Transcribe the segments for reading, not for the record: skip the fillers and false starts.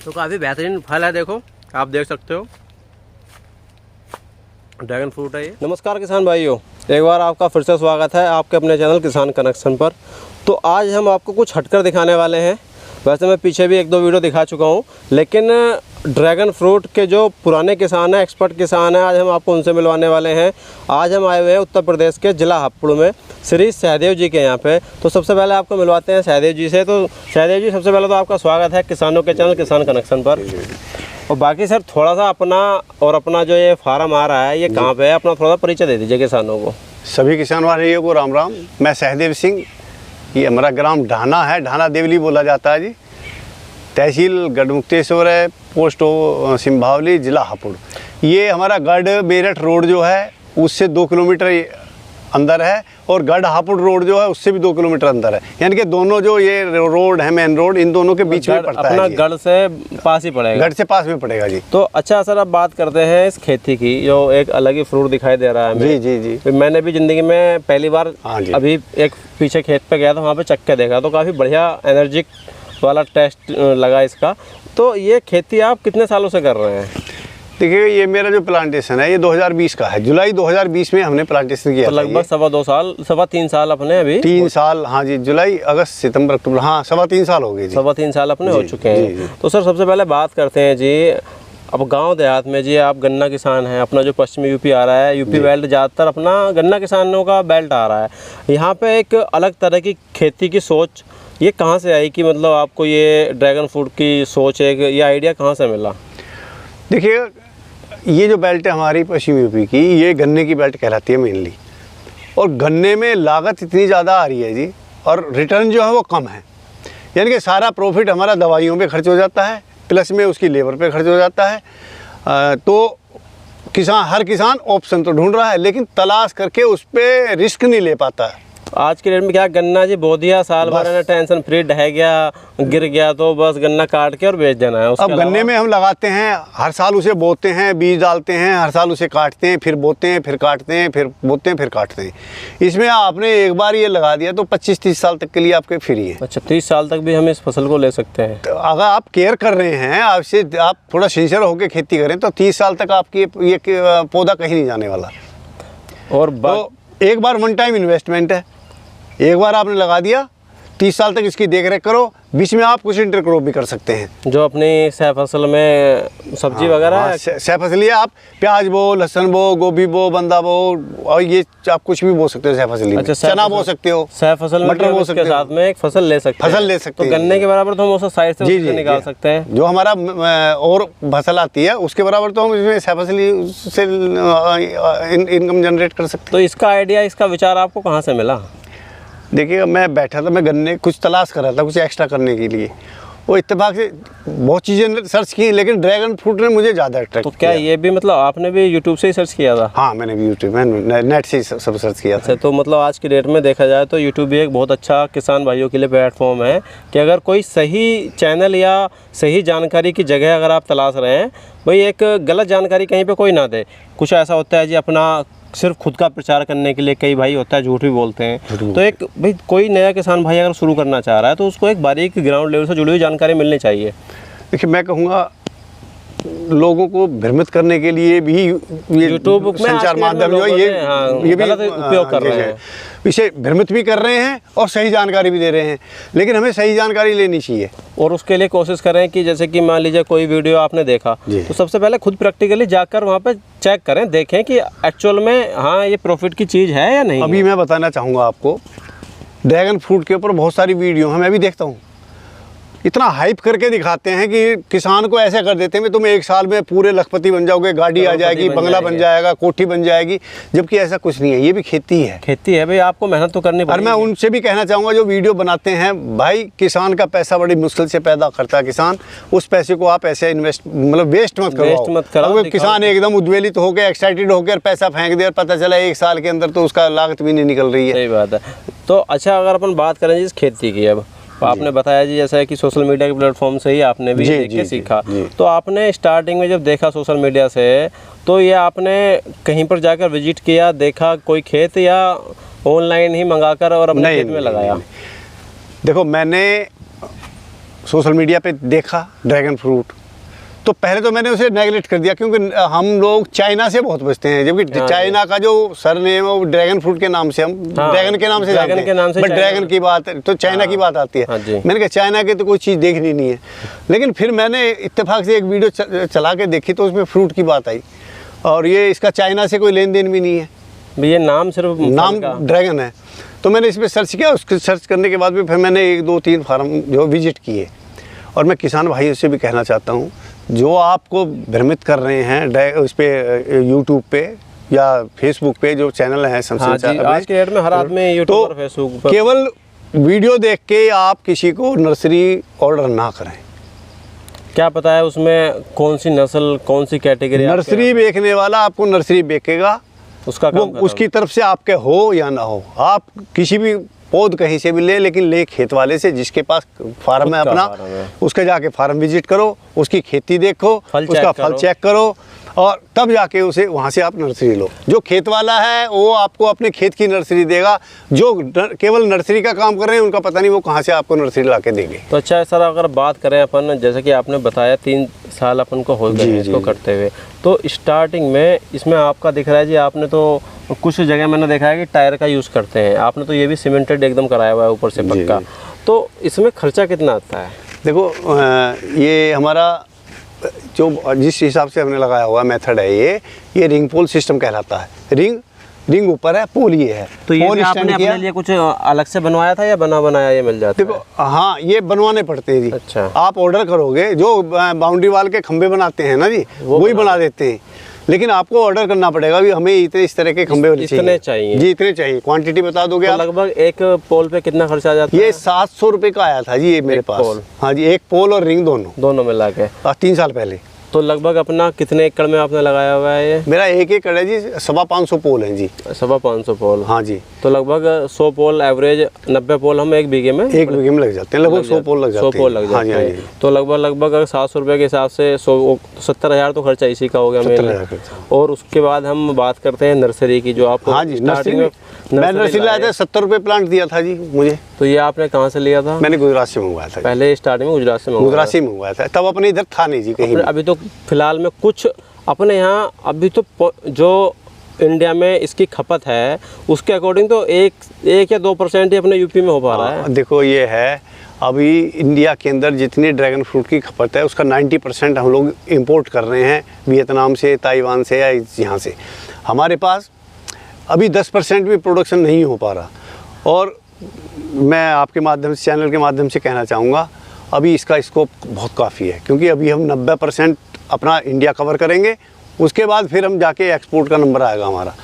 तो काफ़ी बेहतरीन फल है, देखो आप देख सकते हो, ड्रैगन फ्रूट है ये। नमस्कार किसान भाइयों, एक बार आपका फिर से स्वागत है आपके अपने चैनल किसान कनेक्शन पर। तो आज हम आपको कुछ हटकर दिखाने वाले हैं। वैसे मैं पीछे भी एक दो वीडियो दिखा चुका हूँ, लेकिन ड्रैगन फ्रूट के जो पुराने किसान हैं, एक्सपर्ट किसान हैं, आज हम आपको उनसे मिलवाने वाले हैं। आज हम आए हुए हैं उत्तर प्रदेश के ज़िला हापुड़ में, श्री सहदेव जी के यहाँ पे। तो सबसे पहले आपको मिलवाते हैं सहदेव जी से। तो सहदेव जी, सबसे पहले तो आपका स्वागत है किसानों के चैनल किसान कनेक्शन पर। और बाकी सर थोड़ा सा अपना जो ये फार्म आ रहा है, ये कहाँ पे है, अपना थोड़ा सा परिचय दे दीजिए किसानों को। सभी किसान भाइयों को राम राम। मैं सहदेव सिंह, ये हमारा ग्राम ढाना है, ढाना देवली बोला जाता है जी। तहसील गढ़मुक्तेश्वर है, पोस्ट सिंभावली, जिला हापुड़। ये हमारा गढ़ मेरठ रोड जो है उससे 2 किलोमीटर अंदर है, और गढ़ हापुड़ रोड जो है उससे भी 2 किलोमीटर अंदर है। यानी कि दोनों जो ये रोड है, मेन रोड, इन दोनों के बीच में पड़ता है। अपना गढ़ से पास ही पड़ेगा? गढ़ से पास में पड़ेगा जी। तो अच्छा सर, अब बात करते हैं इस खेती की, जो एक अलग ही फ्रूट दिखाई दे रहा है हमें। जी जी जी। मैंने भी ज़िंदगी में पहली बार अभी एक पीछे खेत पे गया था, वहाँ पे चख के देखा, तो काफ़ी बढ़िया एनर्जिक वाला टेस्ट लगा इसका। तो ये खेती आप कितने सालों से कर रहे हैं? देखिए, ये मेरा जो प्लांटेशन है ये 2020 का है। जुलाई 2020 में हमने प्लांटेशन किया। तो लगभग 3 साल अपने अभी 3 साल, हाँ जी, जुलाई अगस्त सितंबर अक्टूबर, हाँ 3.25 साल हो गए जी। 3.25 साल अपने हो चुके हैं। तो सर सबसे पहले बात करते हैं जी, अब गांव देहात में जी आप गन्ना किसान हैं, अपना जो पश्चिमी यूपी आ रहा है, यूपी बेल्ट ज़्यादातर अपना गन्ना किसानों का बेल्ट आ रहा है। यहाँ पे एक अलग तरह की खेती की सोच ये कहाँ से आई कि मतलब आपको ये ड्रैगन फ्रूट की सोच है, ये आइडिया कहाँ से मिला? देखिए, ये जो बेल्ट है हमारी पश्चिम यूपी की, ये गन्ने की बेल्ट कहलाती है मेनली। और गन्ने में लागत इतनी ज़्यादा आ रही है जी, और रिटर्न जो है वो कम है। यानी कि सारा प्रॉफिट हमारा दवाइयों पे खर्च हो जाता है, प्लस में उसकी लेबर पे खर्च हो जाता है। तो हर किसान ऑप्शन तो ढूंढ रहा है, लेकिन तलाश करके उस पर रिस्क नहीं ले पाता है। आज के डेट में क्या, गन्ना जी बो दिया, साल भर टेंशन फ्री ढह गया, गिर गया तो बस गन्ना काट के और बेच देना है। अब गन्ने में हम लगाते हैं, हर साल उसे बोते हैं, बीज डालते हैं, हर साल उसे काटते हैं, फिर बोते हैं, फिर काटते हैं, फिर बोते हैं, फिर काटते हैं। इसमें आपने एक बार ये लगा दिया तो 25-30 साल तक के लिए आपके फ्री है। अच्छा, 30 साल तक भी हम इस फसल को ले सकते हैं? तो अगर आप केयर कर रहे हैं, आपसे आप थोड़ा सिंसियर होकर खेती करें तो 30 साल तक आपकी ये पौधा कहीं नहीं जाने वाला। और तो एक बार वन टाइम इन्वेस्टमेंट है, एक बार आपने लगा दिया, 30 साल तक इसकी देखरेख करो। बीच में आप कुछ इंटरक्रॉप भी कर सकते हैं, जो अपनी सह फसल में सब्जी वगैरह। सह फसली है, आप प्याज बो, लहसुन बो, गोभी बो, बंदा बो, और ये आप कुछ भी बो सकते हो सह फसली में। अच्छा, चना बो सकते हो, सह फसल मटर बो सकते हो, साथ में एक फसल ले सकते हैं। तो गन्ने के बराबर तो हम उस साइड से निकाल सकते हैं। जो हमारा और फसल आती है उसके बराबर तो हम इसमें सह फसली से इनकम जनरेट कर सकते हैं। तो इसका आइडिया, इसका विचार आपको कहाँ से मिला? देखिए, मैं बैठा था, मैं गन्ने कुछ तलाश कर रहा था, कुछ एक्स्ट्रा करने के लिए। वो इत्तेफाक से बहुत चीज़ें सर्च की, लेकिन ड्रैगन फ्रूट ने मुझे ज़्यादा अट्रैक्ट किया। तो क्या ये भी मतलब आपने भी यूट्यूब से ही सर्च किया था? हाँ, मैंने भी यूट्यूब में नेट से ही सब सर्च किया था। तो मतलब आज की डेट में देखा जाए तो यूट्यूब भी एक बहुत अच्छा किसान भाइयों के लिए प्लेटफॉर्म है कि अगर कोई सही चैनल या सही जानकारी की जगह अगर आप तलाश रहे हैं, भाई एक गलत जानकारी कहीं पर कोई ना दे। कुछ ऐसा होता है जी, अपना सिर्फ खुद का प्रचार करने के लिए कई भाई होता है झूठ भी बोलते हैं। तो एक भाई कोई नया किसान भाई अगर शुरू करना चाह रहा है तो उसको एक बारीक ग्राउंड लेवल से जुड़ी हुई जानकारी मिलनी चाहिए। देखिए, मैं कहूँगा लोगों को भ्रमित करने के लिए भी ये यूट्यूब संचार माध्यम जो ये भी उपयोग कर रहे हैं, इसे भ्रमित भी कर रहे हैं और सही जानकारी भी दे रहे हैं। लेकिन हमें सही जानकारी लेनी चाहिए, और उसके लिए कोशिश करें कि जैसे कि मान लीजिए कोई वीडियो आपने देखा तो सबसे पहले खुद प्रैक्टिकली जाकर वहाँ पे चेक करें, देखें कि एक्चुअल में हाँ ये प्रॉफिट की चीज़ है या नहीं। अभी मैं बताना चाहूँगा आपको, ड्रैगन फ्रूट के ऊपर बहुत सारी वीडियो हैं, मैं भी देखता हूँ। इतना हाइप करके दिखाते हैं कि किसान को ऐसे कर देते हैं तुम 1 साल में पूरे लखपति बन जाओगे, गाड़ी आ जाएगी, बंगला बन जाएगा, कोठी बन जाएगी, जबकि ऐसा कुछ नहीं है। ये भी खेती है। खेती है भाई, आपको मेहनत तो करनी पड़ेगी। और मैं उनसे भी कहना चाहूँगा जो वीडियो बनाते हैं, भाई किसान का पैसा बड़ी मुश्किल से पैदा करता है किसान, उस पैसे को आप ऐसे इन्वेस्ट मतलब वेस्ट मत करो। किसान एकदम उद्वेलित होकर एक्साइटेड होकर पैसा फेंक दे और पता चला 1 साल के अंदर तो उसका लागत भी नहीं निकल रही है। सही बात है। तो अच्छा, अगर अपन बात करें जी इस खेती की, अब आपने बताया जी जैसा है कि सोशल मीडिया के प्लेटफॉर्म से ही आपने भी देख के सीखा। तो आपने स्टार्टिंग में जब देखा सोशल मीडिया से, तो ये आपने कहीं पर जाकर विजिट किया, देखा कोई खेत, या ऑनलाइन ही मंगाकर और अपने खेत में लगाया? देखो, मैंने सोशल मीडिया पे देखा ड्रैगन फ्रूट, तो पहले तो मैंने उसे नेगलेक्ट कर दिया, क्योंकि हम लोग चाइना से बहुत बचते हैं, जबकि चाइना का जो सरनेम है वो ड्रैगन फ्रूट के नाम से, हम ड्रैगन के नाम से जानते हैं, बट ड्रैगन की बात तो चाइना की बात आती है। मैंने कहा चाइना की तो कोई चीज़ देखनी नहीं है, लेकिन फिर मैंने इत्तेफाक से एक वीडियो चला के देखी तो उसमें फ्रूट की बात आई, और ये इसका चाइना से कोई लेन देन भी नहीं है, ये नाम सिर्फ नाम ड्रैगन है। तो मैंने इस पर सर्च किया, उसके सर्च करने के बाद भी फिर मैंने 1-2-3 फार्म जो विजिट किए। और मैं किसान भाइयों से भी कहना चाहता हूँ, जो आपको भ्रमित कर रहे हैं उस पर यूट्यूब पे या फेसबुक पे जो चैनल है आज के डेट में हर आदमी यूट्यूब और फेसबुक पर केवल वीडियो देख के आप किसी को नर्सरी ऑर्डर ना करें। क्या पता है उसमें कौन सी नस्ल, कौन सी कैटेगरी। नर्सरी बेचने वाला आपको नर्सरी बेचेगा, उसका वो उसकी तरफ से आपके हो या ना हो, आप किसी भी पौध कहीं से भी ले, लेकिन ले खेत वाले से जिसके पास फार्म है अपना, उसके जाके फार्म विजिट करो, उसकी खेती देखो, उसका फल चेक करो, और तब जाके उसे वहाँ से आप नर्सरी लो। जो खेत वाला है वो आपको अपने खेत की नर्सरी देगा, जो केवल नर्सरी का काम कर रहे हैं उनका पता नहीं वो कहाँ से आपको नर्सरी ला के देंगे। तो अच्छा सर, अगर बात करें अपन, जैसे कि आपने बताया 3 साल अपन को हो गए इसको करते हुए, तो स्टार्टिंग में इसमें आपका दिख रहा है जी, आपने तो कुछ जगह मैंने देखा है कि टायर का यूज़ करते हैं, आपने तो ये भी सीमेंटेड एकदम कराया हुआ है ऊपर से पक्का, तो इसमें खर्चा कितना आता है? देखो ये हमारा जो जिस हिसाब से हमने लगाया हुआ मेथड है, ये रिंग पोल सिस्टम कहलाता है। रिंग ऊपर है, पोल ये है। तो ये भी आपने अपने लिए कुछ अलग से बनवाया था या बना बनाया ये मिल जाता है? देखो हाँ, ये बनवाने पड़ते हैं जी। अच्छा, आप ऑर्डर करोगे, जो बाउंड्री वाल के खंबे बनाते हैं ना जी, वही बना देते हैं, लेकिन आपको ऑर्डर करना पड़ेगा भी हमें इस तरह के खंबे इतने चाहिए जी, इतने चाहिए। क्वांटिटी बता दोगे तो आप? लगभग एक पोल पे कितना खर्चा आ जाता है? ये 700 रुपये का आया था जी ये मेरे पास। हाँ जी, एक पोल और रिंग दोनों मिला के 3 साल पहले। तो लगभग अपना कितने एकड़ में आपने लगाया हुआ है ये? मेरा 1 एकड़ है जी, 550 पोल हैं जी। 550 पोल? हाँ जी। तो लगभग 100 पोल एवरेज, 90 पोल हम 1 बीघे में लग जाते हैं, लगभग 100 पोल लग जाते हैं। 100 पोल लग जाते हैं। तो लगभग अगर 700 रुपये के हिसाब से 70,000 तो खर्चा इसी का हो गया मेरे। और उसके बाद हम बात करते हैं नर्सरी की, जो आप हाँ जी मैं नर्सरी लाया था, 70 रुपये प्लांट दिया था जी मुझे। तो ये आपने कहाँ से लिया था? मैंने गुजरात से मंगवाया था। पहले स्टार्टिंग में गुजरात से मंगवाया था, तब अपने इधर था नहीं जी कहीं। अभी तो फिलहाल में कुछ अपने यहाँ अभी तो जो इंडिया में इसकी खपत है उसके अकॉर्डिंग तो 1 या 2% ही अपने यूपी में हो पा रहा है। देखो ये है, अभी इंडिया के अंदर जितनी ड्रैगन फ्रूट की खपत है उसका 90% हम लोग इंपोर्ट कर रहे हैं, वियतनाम से, ताइवान से या यहाँ से। हमारे पास अभी 10% भी प्रोडक्शन नहीं हो पा रहा। और मैं आपके माध्यम से, चैनल के माध्यम से कहना चाहूँगा, अभी इसका स्कोप बहुत काफ़ी है, क्योंकि अभी हम 90% अपना इंडिया कवर करेंगे, उसके बाद फिर हम जाके एक्सपोर्ट का नंबर आएगा हमारा।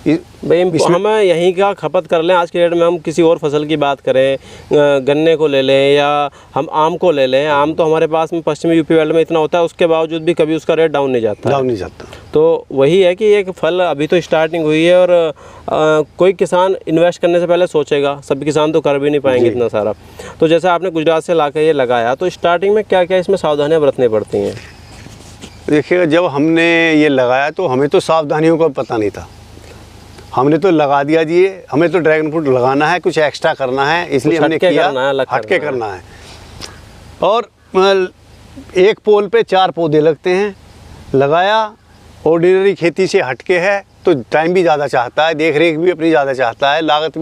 भाई हम यहीं का खपत कर लें, आज के डेट में हम किसी और फसल की बात करें, गन्ने को ले लें या हम आम को ले लें, आम तो हमारे पास में पश्चिमी यूपी बेल्ट में इतना होता है, उसके बावजूद भी कभी उसका रेट डाउन नहीं जाता। तो वही है कि एक फल अभी तो स्टार्टिंग हुई है, और कोई किसान इन्वेस्ट करने से पहले सोचेगा, सभी किसान तो कर भी नहीं पाएंगे इतना सारा। तो जैसे आपने गुजरात से ला कर ये लगाया, तो स्टार्टिंग में क्या क्या इसमें सावधानियाँ बरतनी पड़ती हैं? देखिए, जब हमने ये लगाया तो हमें तो सावधानियों का पता नहीं था, हमने तो लगा दिया जी, हमें तो ड्रैगन फ्रूट लगाना है, कुछ एक्स्ट्रा करना है, इसलिए हमने किया, हटके करना है। और 1 पोल पे 4 पौधे लगते हैं, लगाया। ऑर्डिनरी खेती से हटके है तो टाइम भी ज़्यादा चाहता है, देख रेख भी अपनी ज़्यादा चाहता है, लागत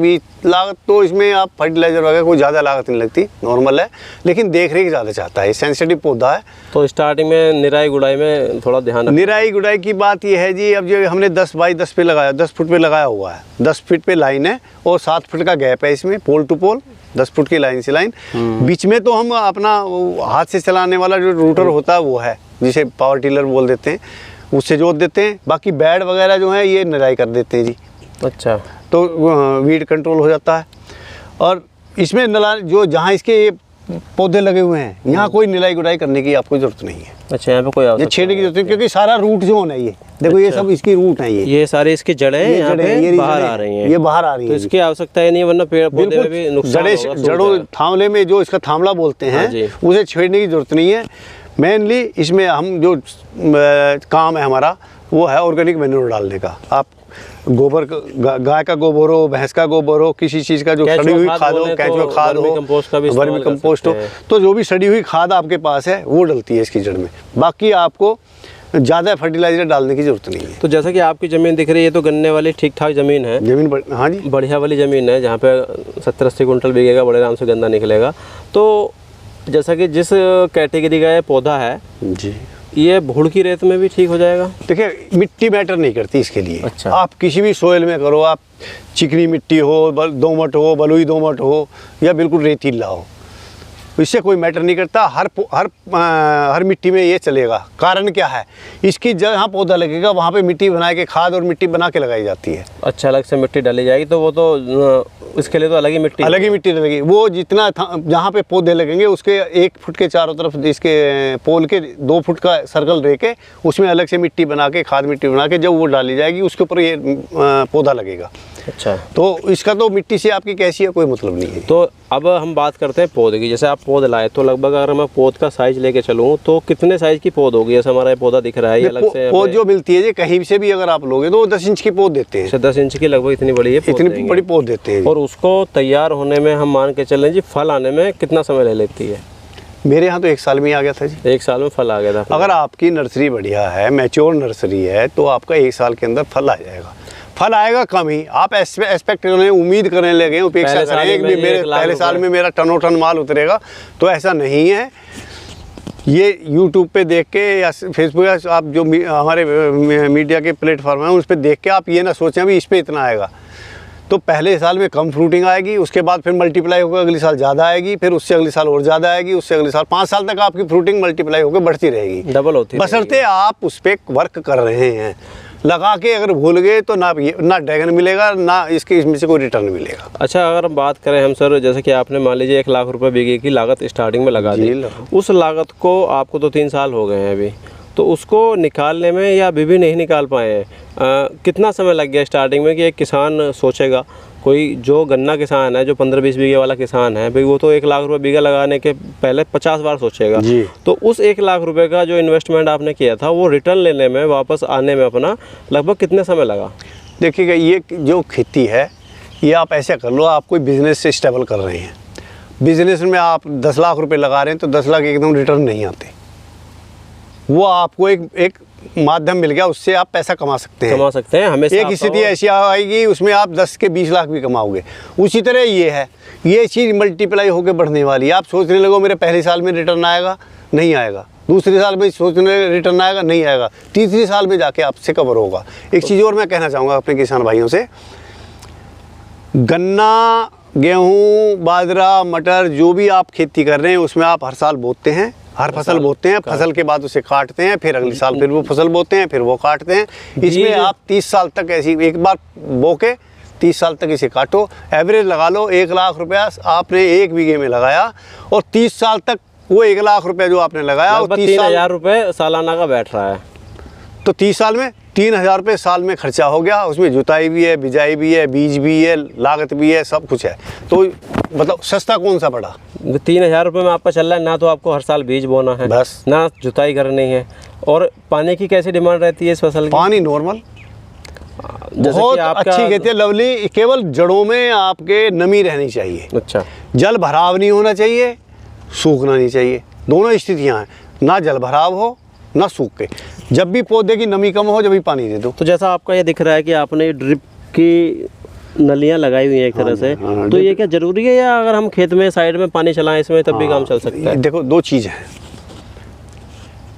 तो इसमें आप फर्टिलाइज़र वगैरह कोई ज़्यादा लागत नहीं लगती, नॉर्मल है, लेकिन देख रेख ज़्यादा चाहता है, सेंसिटिव पौधा है। तो स्टार्टिंग में निराई गुड़ाई में थोड़ा ध्यान, निराई गुड़ाई की बात ये है जी, अब जो हमने 10 बाई 10 पे लगाया, 10 फुट पे लगाया हुआ है, 10 फीट पे लाइन है और 7 फुट का गैप है इसमें, पोल टू पोल 10 फुट की लाइन से लाइन। बीच में तो हम अपना हाथ से चलाने वाला जो रूटर होता है वो है, जिसे पावर टिलर बोल देते हैं, उससे जोत देते हैं। बाकी बेड वगैरह जो है ये निराई कर देते हैं जी। अच्छा, तो वीड कंट्रोल हो जाता है। और इसमें जो जहाँ इसके ये पौधे लगे हुए हैं, यहाँ कोई निराई गुड़ाई करने की आपको जरूरत नहीं है। अच्छा, यहाँ पे कोई ये छेड़ने की जरूरत नहीं, क्योंकि सारा रूट जोन है ये। देखो ये सब इसकी रूट है, ये सारे इसकी जड़ें यहाँ पे बाहर आ रही हैं, ये बाहर आ रही है। तो इसकी आवश्यकता है नहीं, वरना पेड़ पौधे में भी नुकसान होगा। जड़ों थामले में जो इसका थामला बोलते हैं, उसे छेड़ने की जरूरत नहीं है। मेनली इसमें हम जो काम है हमारा वो है ऑर्गेनिक मैन्योर डालने का। आप गोबर गाय का गोबर हो, भैंस का गोबर हो, किसी चीज़ का जो सड़ी हुई खाद हो, केंचुआ खाद हो, वर्मी कंपोस्ट हो, तो जो भी सड़ी हुई खाद आपके पास है वो डलती है इसकी जड़ में। बाकी आपको ज़्यादा फर्टिलाइजर डालने की ज़रूरत नहीं है। तो जैसा कि आपकी ज़मीन दिख रही है तो गन्ने वाली ठीक ठाक ज़मीन है, हाँ जी, बढ़िया वाली ज़मीन है, जहाँ पे 70-80 कुंटल बिकेगा, बड़े आराम से गन्ना निकलेगा। तो जैसा कि जिस कैटेगरी का ये पौधा है जी, ये भुड़ की रेत में भी ठीक हो जाएगा? देखिए मिट्टी मैटर नहीं करती इसके लिए। अच्छा। आप किसी भी सोइल में करो, आप चिकनी मिट्टी हो, दोमट हो, बलुई दोमट हो या बिल्कुल रेतीला हो, इससे कोई मैटर नहीं करता। हर मिट्टी में ये चलेगा। कारण क्या है, इसकी जहाँ पौधा लगेगा वहाँ पे मिट्टी बना के, खाद और मिट्टी बना के लगाई जाती है। अच्छा, अलग से मिट्टी डाली जाएगी, तो वो तो इसके लिए तो अलग ही मिट्टी लगेगी। वो जितना जहाँ पे पौधे लगेंगे उसके 1 फुट के चारों तरफ इसके पोल के 2 फुट का सर्कल रह के उसमें अलग से मिट्टी बना के, खाद मिट्टी बना के जब वो डाली जाएगी उसके ऊपर ये पौधा लगेगा। अच्छा, तो इसका तो मिट्टी से आपकी कैसी है कोई मतलब नहीं है। तो अब हम बात करते हैं पौधे की। जैसे आप पौध लाए तो लगभग अगर मैं पौध का साइज लेके चलूँ तो कितने साइज की पौध होगी? जैसे हमारा ये पौधा दिख रहा है, ये अलग से पौध जो मिलती है जी कहीं से भी अगर आप लोगे तो 10 इंच की पौध देते हैं। 10 इंच की लगभग इतनी बड़ी है, इतनी बड़ी पौध देते हैं। और उसको तैयार होने में हम मान के चलें जी, फल आने में कितना समय ले लेती है? मेरे यहाँ तो 1 साल में ही आ गया था जी। 1 साल में फल आ गया था। अगर आपकी नर्सरी बढ़िया है, मैच्योर नर्सरी है, तो आपका 1 साल के अंदर फल आ जाएगा। फल आएगा कम ही, आप एक्सपेक्ट करने, उम्मीद करने लगे, अपेक्षा करें कि मेरे पहले साल में मेरा टनों टन माल उतरेगा, तो ऐसा नहीं है। ये YouTube पे देख के या फेसबुक, आप जो हमारे मीडिया के प्लेटफॉर्म हैं उस पर देख के आप ये ना सोचें अभी इस पर इतना आएगा। तो पहले साल में कम फ्रूटिंग आएगी, उसके बाद फिर मल्टीप्लाई होकर अगले साल ज़्यादा आएगी, फिर उससे अगले साल और ज़्यादा आएगी, उससे अगले साल 5 साल तक आपकी फ्रूटिंग मल्टीप्लाई होकर बढ़ती रहेगी, डबल होती है। बशर्ते आप उस पर वर्क कर रहे हैं। लगा के अगर भूल गए तो ना ड्रैगन मिलेगा, ना इसमें से कोई रिटर्न मिलेगा। अच्छा, अगर हम बात करें हम सर, जैसे कि आपने मान लीजिए 1 लाख रुपए बीघे की लागत स्टार्टिंग में लगा दी, उस लागत को आपको तो 3 साल हो गए हैं अभी, तो उसको निकालने में या अभी भी नहीं निकाल पाए हैं, कितना समय लग गया स्टार्टिंग में? कि एक किसान सोचेगा, कोई जो गन्ना किसान है, जो 15-20 बीघे वाला किसान है भाई, वो तो 1 लाख रुपए बीघा लगाने के पहले 50 बार सोचेगा जी। तो उस 1 लाख रुपए का जो इन्वेस्टमेंट आपने किया था वो रिटर्न लेने में, वापस आने में अपना लगभग कितने समय लगा? देखिएगा, ये जो खेती है ये आप ऐसा कर लो, आप कोई बिजनेस से स्टेबल कर रहे हैं। बिजनेस में आप 10 लाख रुपए लगा रहे हैं तो 10 लाख एकदम रिटर्न नहीं आते। वो आपको एक माध्यम मिल गया, उससे आप पैसा कमा सकते हैं। हमेशा एक स्थिति ऐसी आएगी उसमें आप 10 के 20 लाख भी कमाओगे। उसी तरह ये है, ये चीज़ मल्टीप्लाई होकर बढ़ने वाली है। आप सोचने लगो मेरे पहले साल में रिटर्न आएगा, नहीं आएगा। दूसरे साल में सोचने रिटर्न आएगा, नहीं आएगा। तीसरे साल में जाके आपसे कवर होगा। एक चीज़ और मैं कहना चाहूँगा अपने किसान भाइयों से, गन्ना, गेहूँ, बाजरा, मटर, जो भी आप खेती कर रहे हैं उसमें आप हर साल बोते हैं, हर फसल बोते हैं। फसल के बाद उसे काटते हैं, फिर अगले साल फिर वो फसल बोते हैं, फिर वो काटते हैं। इसमें आप 30 साल तक ऐसी एक बार बो के 30 साल तक इसे काटो। एवरेज लगा लो 1 लाख रुपया आपने 1 बीघे में लगाया, और 30 साल तक वो 1 लाख रुपया जो आपने लगाया वो 30,000 रुपये सालाना का बैठ रहा है। तो 30 साल में 3,000 रुपये साल में खर्चा हो गया। उसमें जुताई भी है, बिजाई भी है, बीज भी है, लागत भी है, सब कुछ है। तो बताओ सस्ता कौन सा पड़ा? 3,000 रुपये में आपका चल रहा है, ना तो आपको हर साल बीज बोना है, बस, ना जुताई करनी है। और पानी की कैसी डिमांड रहती है इस फसल की? पानी नॉर्मल, बहुत अच्छी खेती है, लवली। केवल जड़ों में आपके नमी रहनी चाहिए। अच्छा, जल भराव नहीं होना चाहिए, सूखना नहीं चाहिए। दोनों स्थितियाँ हैं, ना जल भराव हो ना सूख के। जब भी पौधे की नमी कम हो जब भी पानी दे दो। तो जैसा आपका ये दिख रहा है कि आपने ड्रिप की नलियाँ लगाई हुई हैं एक तरह से, तो ये क्या ज़रूरी है, या अगर हम खेत में साइड में पानी चलाएं इसमें तब भी काम चल सकता है? देखो, 2 चीज़ हैं।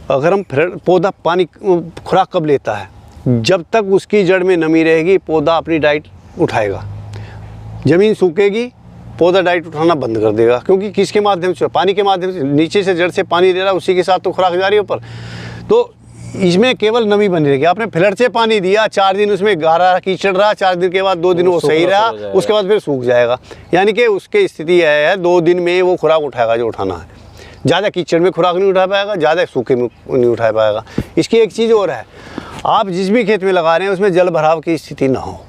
अगर हम पौधा पानी खुराक कब लेता है? जब तक उसकी जड़ में नमी रहेगी पौधा अपनी डाइट उठाएगा। ज़मीन सूखेगी पौधा डाइट उठाना बंद कर देगा, क्योंकि किसके माध्यम से? पानी के माध्यम से। नीचे से जड़ से पानी दे रहा है, उसी के साथ तो खुराक जा रही है ऊपर। तो इसमें केवल नमी बनी रहेगी। आपने फिलर से पानी दिया, 4 दिन उसमें गारा कीचड़ रहा, 4 दिन के बाद 2 दिन वो सही रहा, उसके बाद फिर सूख जाएगा। यानी कि उसकी स्थिति है 2 दिन में वो खुराक उठाएगा जो उठाना है। ज़्यादा कीचड़ में खुराक नहीं उठा पाएगा, ज़्यादा सूखे में नहीं उठा पाएगा। इसकी एक चीज़ और है, आप जिस भी खेत में लगा रहे हैं उसमें जल भराव की स्थिति ना हो।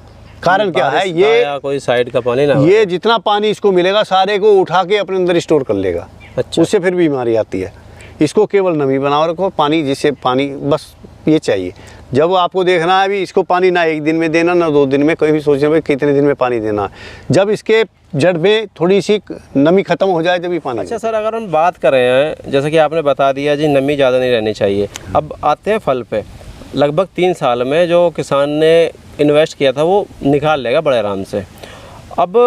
कारण क्या है? ये कोई साइड का पानी ना, ये जितना पानी इसको मिलेगा सारे को उठा के अपने अंदर स्टोर कर लेगा। अच्छा, उससे फिर बीमारी आती है। इसको केवल नमी बनाओ रखो, पानी, जिससे पानी बस ये चाहिए। जब आपको देखना है अभी इसको पानी ना 1 दिन में देना ना 2 दिन में, कहीं भी सोचना भाई कितने दिन में पानी देना है। जब इसके जड़ में थोड़ी सी नमी खत्म हो जाए तभी पानी। अच्छा सर, अगर हम बात करें जैसे कि आपने बता दिया जी नमी ज़्यादा नहीं रहनी चाहिए, अब आते हैं फल पे। लगभग 3 साल में जो किसान ने इन्वेस्ट किया था वो निकाल लेगा बड़े आराम से। अब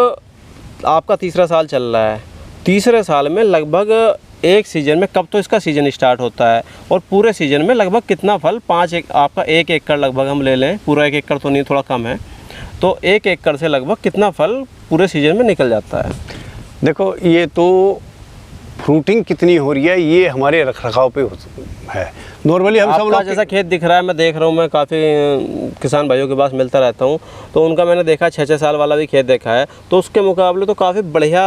आपका तीसरा साल चल रहा है, तीसरे साल में लगभग एक सीज़न में, कब तो इसका सीज़न स्टार्ट होता है और पूरे सीज़न में लगभग कितना फल, आपका 1 एकड़ लगभग हम ले लें, पूरा 1 एकड़ तो नहीं, थोड़ा कम है, तो 1 एकड़ से लगभग कितना फल पूरे सीज़न में निकल जाता है? देखो ये तो फ्रूटिंग कितनी हो रही है ये हमारे रखरखाव पे है। नॉर्मली हम सब लोग जैसा खेत दिख रहा है, मैं देख रहा हूँ, मैं काफ़ी किसान भाइयों के पास मिलता रहता हूँ, तो उनका मैंने देखा 6-6 साल वाला भी खेत देखा है, तो उसके मुकाबले तो काफ़ी बढ़िया।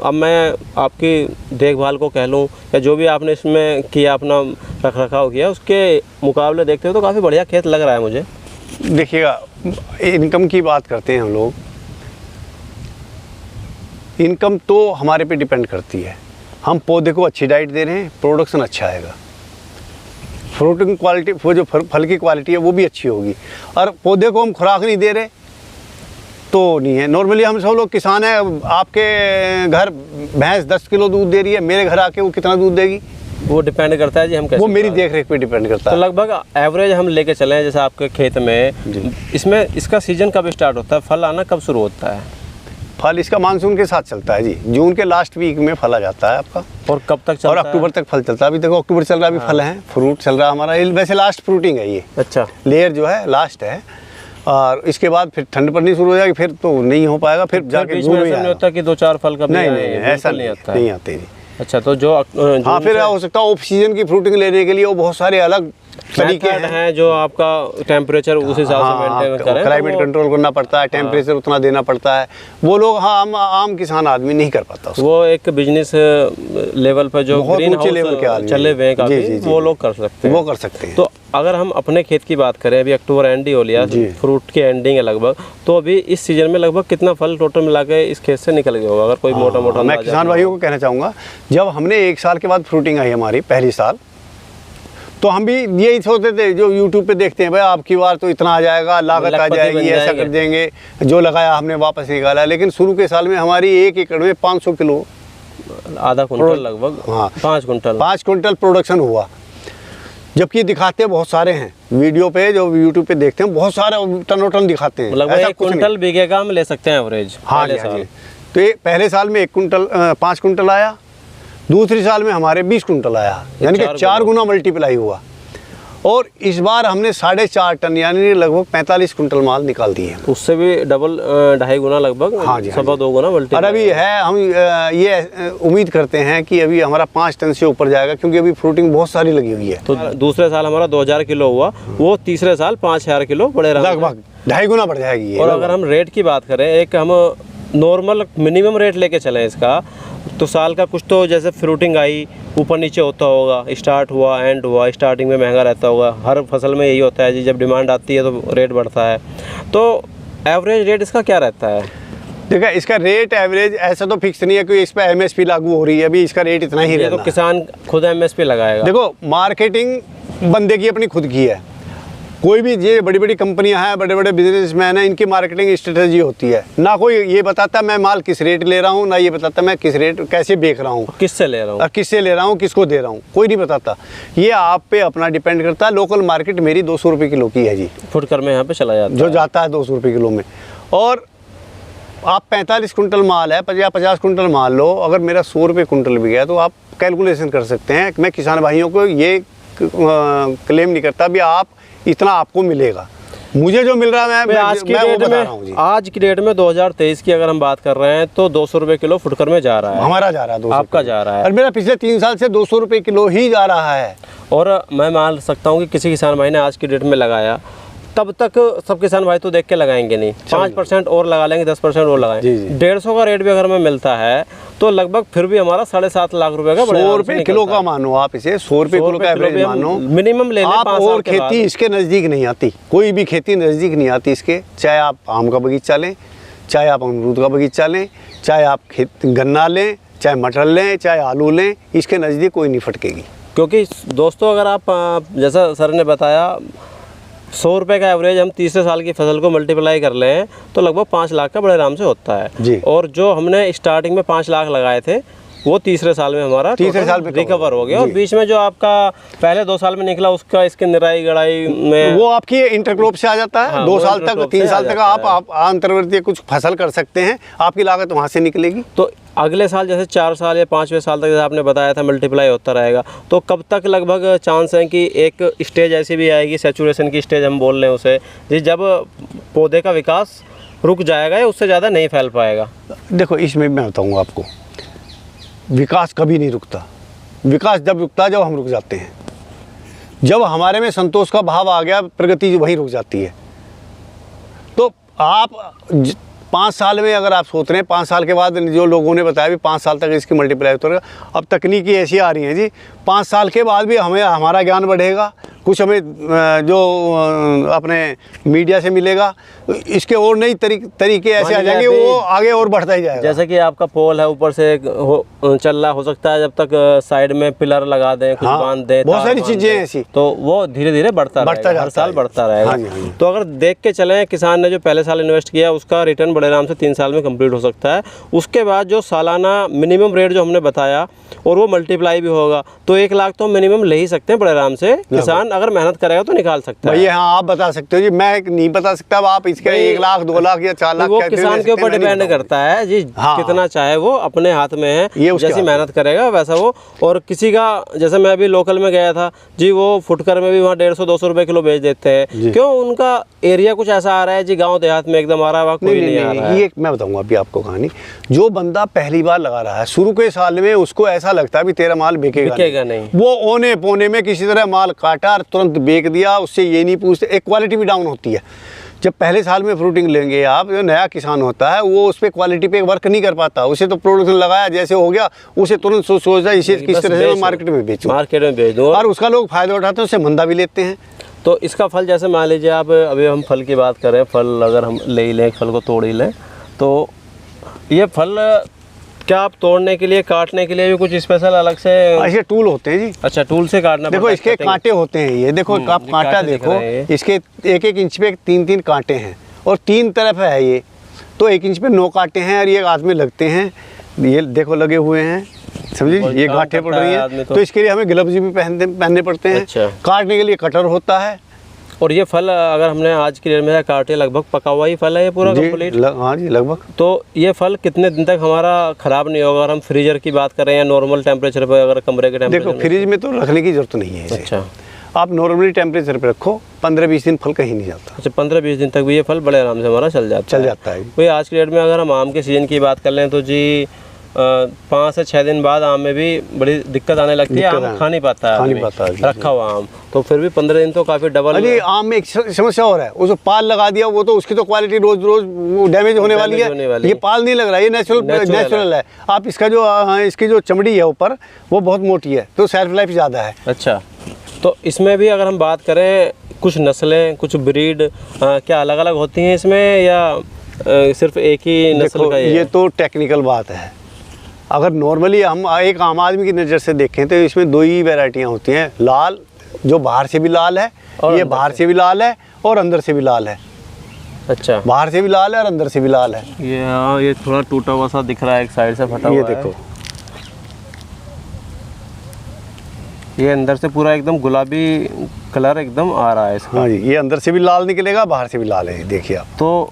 अब मैं आपकी देखभाल को कह लूँ या जो भी आपने इसमें किया, अपना रखरखाव किया, उसके मुकाबले देखते हो तो काफ़ी बढ़िया खेत लग रहा है मुझे। देखिएगा, इनकम की बात करते हैं हम लोग, इनकम तो हमारे पे डिपेंड करती है। हम पौधे को अच्छी डाइट दे रहे हैं, प्रोडक्शन अच्छा आएगा, फ्रूटिंग क्वालिटी, वो जो फल की क्वालिटी है वो भी अच्छी होगी। और पौधे को हम खुराक नहीं दे रहे तो नहीं है। नॉर्मली हम सब लोग किसान हैं, आपके घर भैंस 10 किलो दूध दे रही है, मेरे घर आके वो कितना दूध देगी? वो डिपेंड करता है जी, हम कैसे, वो मेरी देख रेख पे डिपेंड करता है। है। तो लगभग एवरेज हम लेके चले हैं, जैसे आपके खेत में इसमें इसका सीजन कब स्टार्ट होता है, फल आना कब शुरू होता है? फल इसका मानसून के साथ चलता है जी, जून के लास्ट वीक में फल आ जाता है आपका। और कब तक चलता और अक्टूबर तक फल चलता है। अभी देखो अक्टूबर चल रहा है, अभी फल है, फ्रूट चल रहा है हमारा। वैसे लास्ट फ्रूटिंग है ये, अच्छा लेयर जो है लास्ट है, और इसके बाद फिर ठंड पड़नी शुरू हो जाएगी, फिर तो नहीं हो पाएगा, फिर जाके बीच में ऐसा नहीं होता कि 2-4 फल कभी नहीं ऐसा नहीं आता, नहीं आते जी। अच्छा, तो जो हाँ, फिर हो सकता है ऑफ सीजन की फ्रूटिंग लेने के लिए वो बहुत सारे अलग तरीके हैं जो आपका टेम्परेचर उस हिसाब से मेंटेन करें, क्लाइमेट कंट्रोल करना पड़ता है, टेम्परेचर उतना देना पड़ता है, वो लोग आम किसान आदमी नहीं कर पाता उसको। वो एक बिजनेस लेवल पर जो ग्रीन हाउस चले हुए हैं काफी, वो लोग कर सकते हैं, वो कर सकते हैं। तो अगर हम अपने खेत की बात करें, अभी अक्टूबर एंड ही हो लिया, फ्रूट की एंडिंग है लगभग, तो अभी इस सीजन में लगभग कितना फल टोटल मिला के इस खेत से निकल गया होगा, अगर कोई मोटा मोटा? मैं किसान भाइयों को कहना चाहूँगा, जब हमने 1 साल के बाद फ्रूटिंग आई हमारी पहली साल, तो हम भी यही सोचते थे, जो यूट्यूब पे देखते हैं भाई आपकी बार तो इतना आ जाएगा, लागत आ जाएगी, ऐसा कर देंगे, जो लगाया हमने वापस निकाला। लेकिन शुरू के साल में हमारी 1 एकड़ में 500 किलो, आधा कुंटल लगभग, हाँ 5 कुंटल प्रोडक्शन हुआ। जबकि दिखाते बहुत सारे हैं वीडियो पे, जो यूट्यूब पे देखते हैं बहुत सारे टन दिखाते हैं, लगभग 1 कुंटल बीघे का हम ले सकते हैं एवरेज। हाँ जी। तो पहले साल में 5 कुंटल आया, दूसरी साल में हमारे 20 कुंटल आया, यानी कि 4 गुना मल्टीप्लाई हुआ। और इस बार हमने 4.5 टन यानी लगभग 45 कुंटल माल निकाल दिए। उससे भी डबल 2.5 गुना लगभग, हाँ जी, 2.25 गुना मल्टीप्लाई। और अभी है, हम ये उम्मीद करते हैं कि अभी हमारा 5 टन से ऊपर जाएगा, क्योंकि अभी फ्रूटिंग बहुत सारी लगी हुई है। तो दूसरे साल हमारा 2000 किलो हुआ, वो तीसरे साल 5000 किलो बड़े लगभग 2.5 गुना बढ़ जाएगी। और अगर हम रेट की बात करें, एक हम नॉर्मल मिनिमम रेट लेके चलें इसका, तो साल का कुछ तो जैसे फ्रूटिंग आई ऊपर नीचे होता होगा, स्टार्ट हुआ एंड हुआ, स्टार्टिंग में महंगा रहता होगा, हर फसल में यही होता है जी, जब डिमांड आती है तो रेट बढ़ता है। तो एवरेज रेट इसका क्या रहता है? देखा, इसका रेट एवरेज ऐसा तो फिक्स नहीं है कि इस पर MSP लागू हो रही है, अभी इसका रेट इतना ही रहना। तो किसान खुद MSP लगाएगा। देखो, मार्केटिंग बंदे की अपनी खुद की है। कोई भी ये बड़ी बड़ी कंपनियां हैं, बड़े बड़े बिजनेसमैन हैं, इनकी मार्केटिंग स्ट्रेटजी होती है। ना कोई ये बताता मैं माल किस रेट ले रहा हूँ, ना ये बताता मैं किस रेट कैसे बेच रहा हूँ, किससे ले रहा हूँ, और किससे ले रहा हूँ, किसको दे रहा हूँ, कोई नहीं बताता। ये आप पे अपना डिपेंड करता है। लोकल मार्केट मेरी 200 रुपये किलो की है जी, फुटकर में यहाँ पे चला जाता है, जो जाता है 200 रुपये किलो में। और आप 45 कुंटल माल है या 50 कुंटल माल लो, अगर मेरा 100 रुपये कुंटल भी गया तो आप कैलकुलेशन कर सकते हैं। मैं किसान भाइयों को ये क्लेम नहीं करता भी आप इतना आपको मिलेगा, मुझे जो मिल रहा है मैं आज की डेट में 2023 की अगर हम बात कर रहे हैं तो 200 रुपये किलो फुटकर में जा रहा है, हमारा जा रहा है 200, आपका जा रहा है, और मेरा पिछले 3 साल से 200 रुपये किलो ही जा रहा है। और मैं मान सकता हूँ कि किसी किसान भाई ने आज की डेट में लगाया, तब तक सब किसान भाई तो देख के लगाएंगे नहीं, 5% और लगा लेंगे, 10% और लगाएंगे। 150 का रेट भी अगर हमें मिलता है तो लगभग फिर भी हमारा 7.5 लाख रुपए का 100 रुपये किलो का मानो आप इसे, 100 रुपये किलो का एवरेज मानो, मिनिमम ले लें। आप और खेती इसके नज़दीक नहीं आती, कोई भी खेती नज़दीक नहीं आती इसके। चाहे आप आम का बगीचा लें, चाहे आप अमरूद का बगीचा लें, चाहे आप गन्ना लें, चाहे मटर लें, चाहे आलू लें, इसके नज़दीक कोई नहीं फटकेगी। क्योंकि दोस्तों, अगर आप जैसा सर ने बताया 100 रुपये का एवरेज हम तीसरे साल की फसल को मल्टीप्लाई कर लें तो लगभग 5 लाख का बड़े आराम से होता है जी। और जो हमने स्टार्टिंग में 5 लाख लगाए थे वो तीसरे साल में हमारा तीसरे साल में रिकवर हो गया। और बीच में जो आपका पहले 2 साल में निकला उसका इसकी निराई गड़ाई में वो आपकी इंटरक्रॉप से आ जाता है। हाँ, 2 वो साल तक इंटरक्रॉप 3 से साल आ तक जाता आप अंतर्वर्ती कुछ फसल कर सकते हैं, आपकी लागत वहाँ से निकलेगी। तो अगले साल जैसे 4 साल या 5वें साल तक जैसे आपने बताया था मल्टीप्लाई होता रहेगा, तो कब तक लगभग चांस है कि एक स्टेज ऐसी भी आएगी, सैचुरेशन की स्टेज हम बोल रहे हैं उसे, जी, जब पौधे का विकास रुक जाएगा या उससे ज़्यादा नहीं फैल पाएगा? देखो इसमें मैं बताऊँगा आपको, विकास कभी नहीं रुकता। विकास जब रुकता है जब हम रुक जाते हैं। जब हमारे में संतोष का भाव आ गया, प्रगति वहीं रुक जाती है। तो आप 5 साल में अगर आप सोच रहे हैं 5 साल के बाद, जो लोगों ने बताया भी 5 साल तक इसकी मल्टीप्लाई होता रहेगा, अब तकनीकी ऐसी आ रही है जी, 5 साल के बाद भी हमें हमारा ज्ञान बढ़ेगा, कुछ हमें जो अपने मीडिया से मिलेगा, इसके और नई तरीके ऐसे आ जाएंगे, वो आगे और बढ़ता ही जाएगा। जैसे कि आपका पोल है ऊपर से चल रहा, हो सकता है जब तक साइड में पिलर लगा दें, कुछ बांध दें, बहुत सारी चीजें ऐसी, तो वो धीरे धीरे बढ़ता रहेगा, हर साल बढ़ता रहेगा। हाँ। तो अगर देख के चलें, किसान ने जो पहले साल इन्वेस्ट किया उसका रिटर्न बड़े आराम से 3 साल में कंप्लीट हो सकता है। उसके बाद जो सालाना मिनिमम रेट जो हमने बताया और वो मल्टीप्लाई भी होगा, तो 1 लाख तो मिनिमम ले ही सकते हैं बड़े आराम से। किसान अगर मेहनत करेगा तो निकाल सकता है। भैया हाँ, आप बता सकते हो जी, मैं नहीं बता सकता। अब आप इसके 1 लाख 2 लाख या 4 लाख वो किसान के ऊपर डिपेंड करता है जी। हाँ। कितना चाहे वो अपने हाथ में है, ये जैसी मेहनत करेगा वैसा वो। और किसी का, जैसे मैं अभी लोकल में गया था जी, वो फुटकर में भी वहाँ 150-200 रुपए किलो बेच देते हैं। क्यों? उनका एरिया कुछ ऐसा आ रहा है जी, गाँव देहात में एकदम आ रहा है, वहाँ कोई नहीं आ रहा है। ये मैं बताऊंगा अभी आपको कहानी। जो बंदा पहली बार लगा रहा है, शुरू के साल में उसको ऐसा लगता है भी तेरा माल बिकेगा नहीं। वो ओने पोने में किसी तरह माल काटा और तुरंत बेच दिया, उससे ये नहीं पूछते। एक क्वालिटी भी डाउन होती है। जब पहले साल में फ्रूटिंग लेंगे आप, जो नया किसान होता है वो उस पर क्वालिटी पे वर्क नहीं कर पाता। उसे तो प्रोडक्शन लगाया, जैसे हो गया उसे तुरंत सोचता है इसे किस तरह से मार्केट में बेचूं, और उसका लोग फायदा उठाते हैं, उससे मंदा भी लेते हैं। तो इसका फल, जैसे मान लीजिए आप, अभी हम फल की बात करें, फल अगर हम ले ही लें, फल को तोड़ ही लें, तो ये फल क्या आप तोड़ने के लिए, काटने के लिए भी कुछ स्पेशल अलग से ऐसे टूल होते हैं जी? अच्छा, टूल से काटना। देखो इसके कांटे होते हैं, ये देखो आप कांटा देखो, इसके 1-1 इंच पे 3-3 कांटे हैं और 3 तरफ है ये, तो 1 इंच पे 9 कांटे हैं और ये हाथ में लगते हैं, ये देखो लगे हुए हैं, समझिए, ये गांठें पड़ रही हैं। तो इसके लिए हमें ग्लव्स भी पहनने पड़ते हैं। अच्छा। काटने के लिए कटर होता है। और ये फल अगर हमने आज की डेट में काटे, लगभग पका हुआ ही फल है ये पूरा कंप्लीट? हाँ जी, लगभग। तो ये फल कितने दिन तक हमारा खराब नहीं होगा? अगर हम फ्रीजर की बात करें या नॉर्मल टेम्परेचर पर, अगर कमरे के टेम्परेचर? देखो फ्रिज में तो रखने की जरूरत नहीं है इसे। अच्छा। आप नॉर्मली टेम्परेचर पे रखो, 15-20 दिन फल कहीं नहीं जाता। अच्छा, 15-20 दिन तक भी ये फल बड़े आराम से हमारा चल जाता है। भाई आज की डेट में अगर हम आम के सीजन की बात कर लें तो जी 5 से 6 दिन बाद आम में भी बड़ी दिक्कत आने लगती है, आम खा नहीं पाता है रखा हुआ आम। तो फिर भी 15 दिन तो काफ़ी डबल। अरे आम में एक समस्या और है, उसको पाल लगा दिया, वो तो उसकी तो क्वालिटी रोज रोज डैमेज होने वाली है। ये पाल नहीं लग रहा है, ये नेचुरल है। आप इसका जो इसकी जो चमड़ी है ऊपर, वो बहुत मोटी है, तो सेल्फ लाइफ ज़्यादा है। अच्छा, तो इसमें भी अगर हम बात करें, कुछ नस्लें, कुछ ब्रीड क्या अलग अलग होती हैं इसमें, या सिर्फ एक ही नस्ल का? ये तो टेक्निकल बात है। अगर नॉर्मली हम एक आम आदमी की नज़र से देखें तो इसमें 2 ही वैरायटियाँ होती हैं। लाल, जो बाहर से भी लाल है, ये बाहर से भी लाल है और अंदर से भी लाल है। अच्छा, बाहर से भी लाल है और अंदर से भी लाल है। ये हाँ, ये थोड़ा टूटा हुआ सा दिख रहा है, एक साइड से फटा हुआ है। ये देखो, ये अंदर से पूरा एकदम गुलाबी कलर एकदम आ रहा है इसका। हाँ जी, ये अंदर से भी लाल निकलेगा, बाहर से भी लाल है, देखिए आप। तो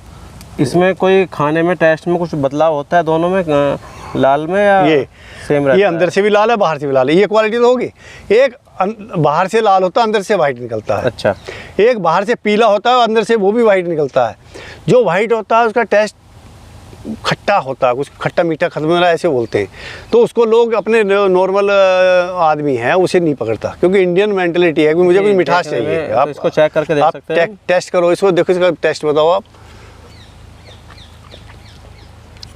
इसमें कोई खाने में, टेस्ट में कुछ बदलाव होता है दोनों में, लाल में, या ये सेम रहता है? ये अंदर से भी लाल है, बाहर से भी लाल है। ये क्वालिटी तो होगी। एक बाहर से लाल होता है, अंदर से वाइट निकलता है। अच्छा। एक बाहर से पीला होता है, अंदर से वो भी वाइट निकलता है। जो वाइट होता है उसका टेस्ट खट्टा होता है, कुछ खट्टा मीठा खत्म हो रहा है ऐसे बोलते हैं। तो उसको लोग, अपने नॉर्मल आदमी है उसे नहीं पकड़ता, क्योंकि इंडियन मेंटेलिटी है कि मुझे कुछ मिठास चाहिए। आप इसको चेक करके देख सकते हैं। टेस्ट करो इसको, देखो इसका टेस्ट बताओ आप।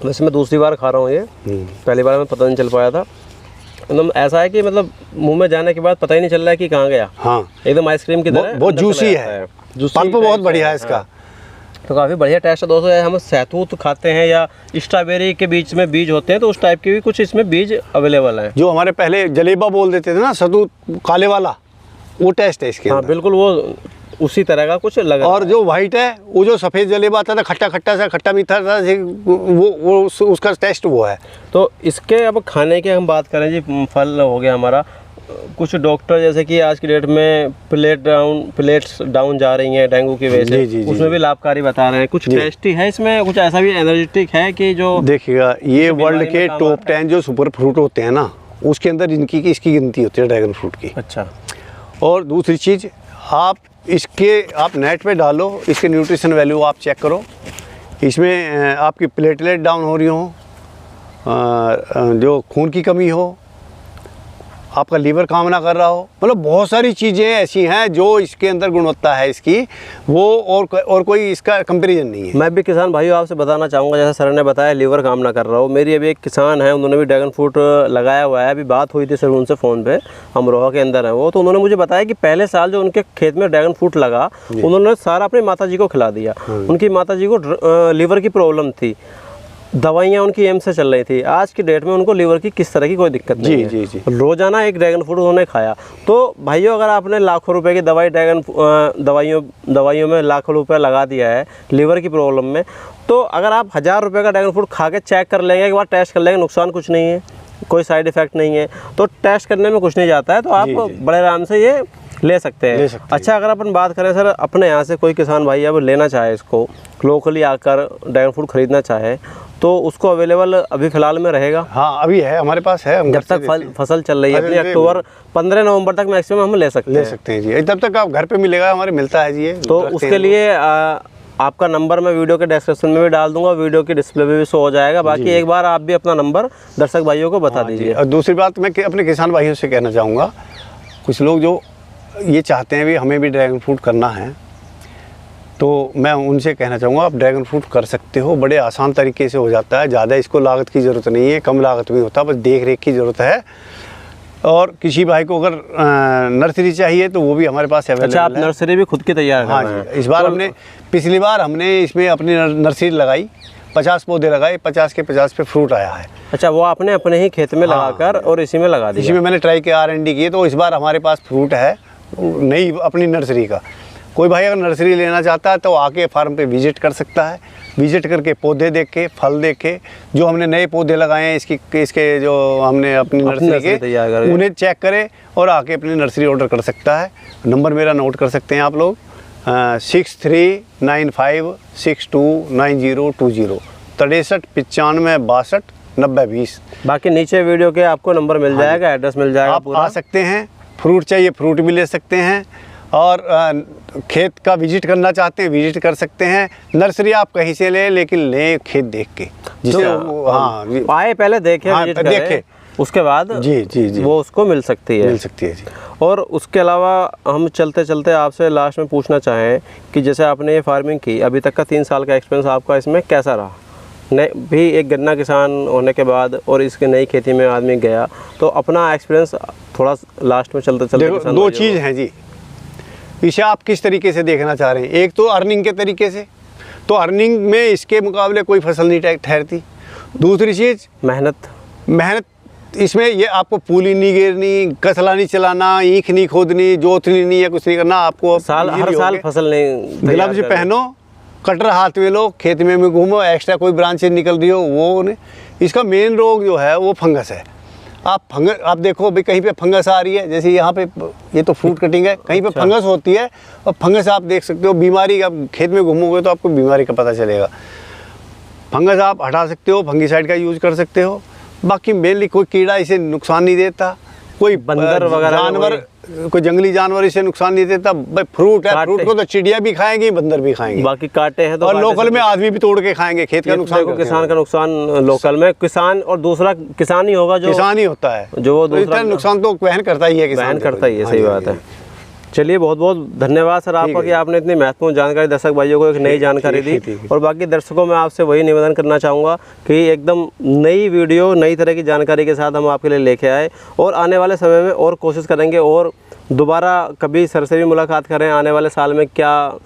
वैसे मैं दूसरी बार खा रहा हूँ ये, पहली बार में पता नहीं चल पाया था। एकदम ऐसा है कि मतलब मुंह में जाने के बाद पता ही नहीं चल रहा है कि कहाँ गया। हाँ, एकदम आइसक्रीम की तरह, बहुत जूसी है, पल्प बहुत बढ़िया है इसका। तो काफ़ी बढ़िया टेस्ट है दोस्तों। हम सहतूत खाते हैं या स्ट्रॉबेरी के बीच में बीज होते हैं, तो उस टाइप के भी कुछ इसमें बीज अवेलेबल हैं। जो हमारे पहले जलेबा बोल देते थे ना, सतूत काले वाला, वो टेस्ट है इसके। हाँ बिल्कुल, वो उसी तरह का कुछ लग रहा और जो वाइट है वो जो सफ़ेद जलेबा आता था, खट्टा खट्टा सा, खट्टा मीठा सा, वो उसका टेस्ट वो है। तो इसके अब खाने की हम बात करें जी, फल हो गया हमारा, कुछ डॉक्टर जैसे कि आज की डेट में प्लेट्स डाउन जा रही हैं डेंगू की वजह से, जी, उसमें भी लाभकारी बता रहे हैं। कुछ टेस्टी है इसमें, कुछ ऐसा भी एनर्जेटिक है कि जो देखिएगा, ये वर्ल्ड के टॉप 10 जो सुपर फ्रूट होते हैं ना, उसके अंदर इसकी गिनती होती है ड्रैगन फ्रूट की। अच्छा। और दूसरी चीज़, आप नेट पे डालो, इसके न्यूट्रिशन वैल्यू आप चेक करो, इसमें आपकी प्लेटलेट डाउन हो रही हो, जो खून की कमी हो, आपका लीवर काम ना कर रहा हो, मतलब बहुत सारी चीज़ें ऐसी हैं जो इसके अंदर गुणवत्ता है इसकी, वो और कोई इसका कंपैरिजन नहीं है। मैं भी किसान भाइयों आपसे बताना चाहूँगा, जैसे सर ने बताया लीवर काम ना कर रहा हो, मेरी अभी एक किसान है, उन्होंने भी ड्रैगन फ्रूट लगाया हुआ है। अभी बात हुई थी सर उनसे फ़ोन पे, अमरोहा के अंदर है वो, तो उन्होंने मुझे बताया कि पहले साल जो उनके खेत में ड्रैगन फ्रूट लगा, उन्होंने सारा अपनी माता जी को खिला दिया। उनकी माता जी को लीवर की प्रॉब्लम थी, दवाइयाँ उनकी एम से चल रही थी। आज की डेट में उनको लीवर की किस तरह की कोई दिक्कत नहीं है। जी। रोजाना एक ड्रैगन फ्रूट उन्होंने खाया। तो भाइयों, अगर आपने लाखों रुपए की दवाई दवाइयों में लाखों रुपए लगा दिया है लीवर की प्रॉब्लम में, तो अगर आप 1000 रुपये का ड्रैगन फ्रूट खा के चेक कर लेंगे, एक बार टेस्ट कर लेंगे, नुकसान कुछ नहीं है, कोई साइड इफेक्ट नहीं है, तो टेस्ट करने में कुछ नहीं जाता है, तो आप बड़े आराम से ये ले सकते हैं। अच्छा, अगर अपन बात करें सर, अपने यहाँ से कोई किसान भाई अब लेना चाहे, इसको लोकली आकर ड्रैगन फ्रूट खरीदना चाहे, तो उसको अवेलेबल अभी फ़िलहाल में रहेगा? हाँ, अभी है, हमारे पास है। जब तक फसल चल रही है अपनी, अक्टूबर 15 नवंबर तक मैक्सिमम हम ले सकते हैं जी। तब तक आप घर पे मिलेगा, हमारे मिलता है जी ये। तो उसके लिए आपका नंबर मैं वीडियो के डिस्क्रिप्शन में भी डाल दूंगा, वीडियो की डिस्प्ले पे भी शो हो जाएगा। बाकी एक बार आप भी अपना नंबर दर्शक भाइयों को बता दीजिए। और दूसरी बात, मैं अपने किसान भाइयों से कहना चाहूँगा, कुछ लोग जो ये चाहते हैं भी हमें भी ड्रैगन फ्रूट करना है, तो मैं उनसे कहना चाहूँगा आप ड्रैगन फ्रूट कर सकते हो, बड़े आसान तरीके से हो जाता है, ज़्यादा इसको लागत की ज़रूरत नहीं है, कम लागत में होता है, बस देख रेख की ज़रूरत है। और किसी भाई को अगर नर्सरी चाहिए तो वो भी हमारे पास अवेलेबल है। अच्छा, आप नर्सरी भी खुद की तैयार कर रहे हैं? हाँ जी, इस बार पिछली बार हमने इसमें अपनी नर्सरी लगाई, 50 पौधे लगाए, 50 के 50 पे फ्रूट आया है। अच्छा, वो आपने अपने ही खेत में लगाकर और इसी में लगा दिया? इसी में मैंने ट्राई किया, R&D की, तो इस बार हमारे पास फ्रूट है नई अपनी नर्सरी का। कोई भाई अगर नर्सरी लेना चाहता है तो आके फार्म पे विजिट कर सकता है, विजिट करके पौधे देख के, फल देख के, जो हमने नए पौधे लगाए हैं इसके जो हमने अपनी नर्सरी के, उन्हें चेक करे और आके अपनी नर्सरी ऑर्डर कर सकता है। नंबर मेरा नोट कर सकते हैं आप लोग, 6395629020, 6395629020। बाकी नीचे वीडियो के आपको नंबर मिल जाएगा, एड्रेस मिल जाएगा, आप आ सकते हैं। फ्रूट चाहिए फ्रूट भी ले सकते हैं, और खेत का विजिट करना चाहते हैं विजिट कर सकते हैं। नर्सरी आप कहीं से ले, लेकिन ले खेत देख के, जिसे आए पहले देखे, उसके बाद जी वो उसको मिल सकती है जी। और उसके अलावा हम चलते चलते आपसे लास्ट में पूछना चाहें कि जैसे आपने ये फार्मिंग की, अभी तक का 3 साल का एक्सपीरियंस आपका इसमें कैसा रहा? भी एक गन्ना किसान होने के बाद और इसके नई खेती में आदमी गया, तो अपना एक्सपीरियंस थोड़ा लास्ट में चलते चलते। 2 चीज़ हैं जी, इसे आप किस तरीके से देखना चाह रहे हैं। एक तो अर्निंग के तरीके से, तो अर्निंग में इसके मुकाबले कोई फसल नहीं ठहरती। दूसरी चीज़ मेहनत, इसमें ये आपको पूली नहीं गिरनी, कसला नहीं चलाना, ईख नहीं खोदनी, जोतनी नहीं है, कुछ नहीं करना आपको। हर साल फसल नहीं, ग्लव्स पहनो, कटर हाथ में लो, खेत में घूमो, एक्स्ट्रा कोई ब्रांचेज निकल रही हो वो नहीं। इसका मेन रोग जो है वो फंगस है। आप देखो भाई, कहीं पे फंगस आ रही है, जैसे यहाँ पे ये तो फ्रूट कटिंग है, कहीं पे फंगस होती है, और फंगस आप देख सकते हो, बीमारी, आप खेत में घूमोगे तो आपको बीमारी का पता चलेगा। फंगस आप हटा सकते हो, फंगीसाइड का यूज़ कर सकते हो। बाकी मेनली कोई कीड़ा इसे नुकसान नहीं देता, कोई बंदर वगैरह जानवर, कोई जंगली जानवर इसे नुकसान नहीं देता। भाई फ्रूट है, फ्रूट को तो चिड़िया भी खाएंगी, बंदर भी खाएंगे, बाकी कांटे हैं तो, और लोकल में आदमी भी तोड़ के खाएंगे। खेत का नुकसान, किसान का नुकसान लोकल में, किसान और दूसरा किसान ही होगा, जो किसान ही होता है, जो वो दूसरा नुकसान तो वहन करता ही है, किसान करता ही है। सही बात है। चलिए, बहुत बहुत धन्यवाद सर आपका कि आपने इतनी महत्वपूर्ण जानकारी दर्शक भाइयों को एक नई जानकारी दी। और बाकी दर्शकों में आपसे वही निवेदन करना चाहूँगा कि एकदम नई वीडियो, नई तरह की जानकारी के साथ हम आपके लिए लेके आए, और आने वाले समय में और कोशिश करेंगे और दोबारा कभी सर से भी मुलाकात करें, आने वाले साल में क्या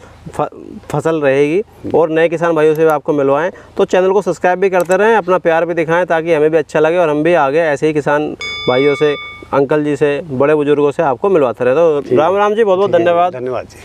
फसल रहेगी, और नए किसान भाइयों से भी आपको मिलवाएं। तो चैनल को सब्सक्राइब भी करते रहें, अपना प्यार भी दिखाएं, ताकि हमें भी अच्छा लगे और हम भी आगे ऐसे ही किसान भाइयों से, अंकल जी से, बड़े बुजुर्गों से आपको मिलवाते रहे। तो राम राम जी, बहुत बहुत धन्यवाद। धन्यवाद जी।